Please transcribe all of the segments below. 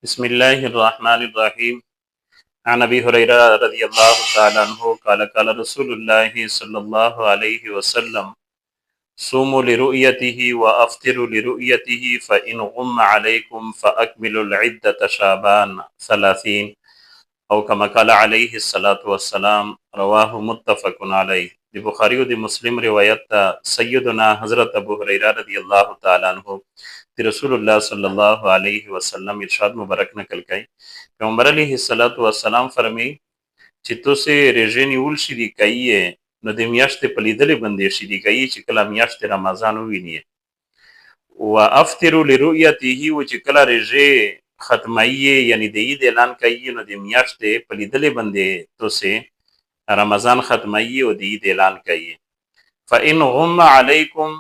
بسم الله الرحمن الرحيم. عن أبي هريرة رضي الله تعالى عنه قال رسول الله صلى الله عليه وسلم: صوموا لرؤيته وأفطروا لرؤيته فإن غم عليكم فأكملوا العدة شعبان 30 او كما قال عليه الصلاة والسلام. رواه متفق عليه. د بخاری او د مسلم روایت ته سیدنا حضرت ابو هريره رضی الله تعالی عنہ د رسول الله صلی الله علیه وسلم ارشاد مبارک نقل کړي. پیغمبر علیه الصلاۃ والسلام فرمایي چې تاسو رژې نیول شي دی کوي نو د میاشتې په لیدلې باندې شي دی کوي چې کله میاشت رمضان وویني او افطروا لرؤيته او چې کله رژې ختمایي یعنی د عید اعلان کوي نو د میاشتې په لیدلې باندې تاسو رمضان ختمایي او د عید اعلان کوي. فإن غم علیکم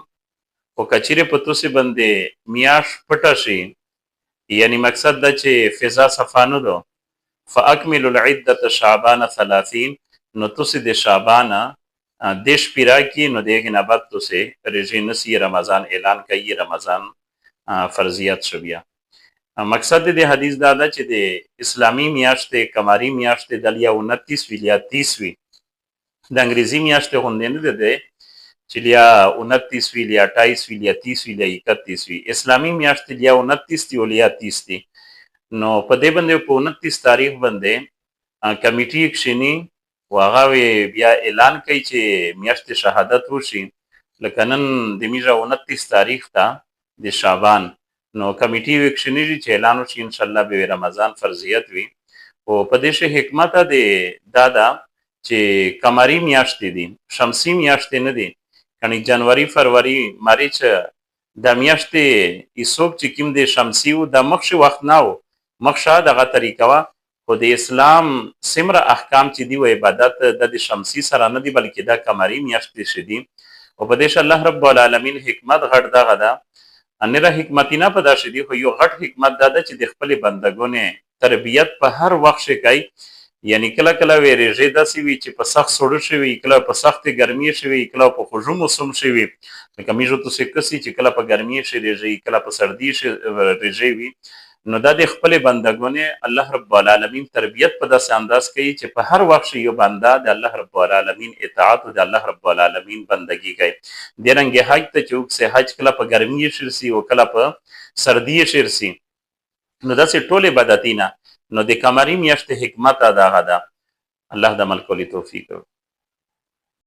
او کچره په تاسو باندې میاش پټه شي یعنی مقصد دا چې فضا صفانو دو فاکملوا العدة شعبان 30 نو تاسو د شعبان دیش پیرا کی نو دغه نه بعد تاسو رژې نسی رمضان اعلان کوي رمضان فرضیت شو بیا. مقصد د حدیث دا ده چې د اسلامی میاشتې قمری میاشتې د یا 29 وی یا 30 وی د انګریزي میاشتې غونډې نه ده چې یا 29 وی یا 28 وی یا 30 وی یا 31 وی. اسلامی میاشتې یا 29 دی او یا 30 دی. نو په دې باندې په 29 تاریخ باندې کمیټي کښینی واغه بیا اعلان کوي چې میاشتې شهادت وشي لکه نن د میژه 29 تاریخ ته د شعبان نو کمیټي وکشنیږي چې اعلان وشي ان شاء الله به رمضان فرضیت وي. او په دې شی حکمت د دادا چې قمری میاشتې دي شمسي میاشتې نه دي یعنی جنوري فروری مارچ د میاشتې ایسوب چې کوم د شمسي او د مخش وخت نه مخشه دغه طریقه وا خو د اسلام سمره احکام چې دی او عبادت د شمسي سره نه دي بلکې د قمری میاشتې شدي. او په دې الله رب العالمین حکمت غړ دغه ده انره حکمتینا په داسې دی خو یو غټ حکمت دا ده چې د خپل بندګانو تربیت په هر وخت شي کوي یعنی کله کله ویریږي داسې وي چې په سخت سړو شوی کله په سخت ګرمي شوی کله په خوږو موسم شوی لکه میژو تاسو کسي چې کله په ګرمي شي ریږي کله په سردی شي ریږي وي نو دا د خپل بندګانو الله رب العالمین تربیت په داسې انداز کوي چې په هر وخت یو بنده د الله رب العالمین اطاعت او د الله رب العالمین بندگی کوي. د رنګ حج ته چوک سه حج کله په ګرمي شي او کله په سردی شي نو داسې ټول عبادتینا نو د قمری میاشت حکمت ادا غدا الله د عمل کولی توفیق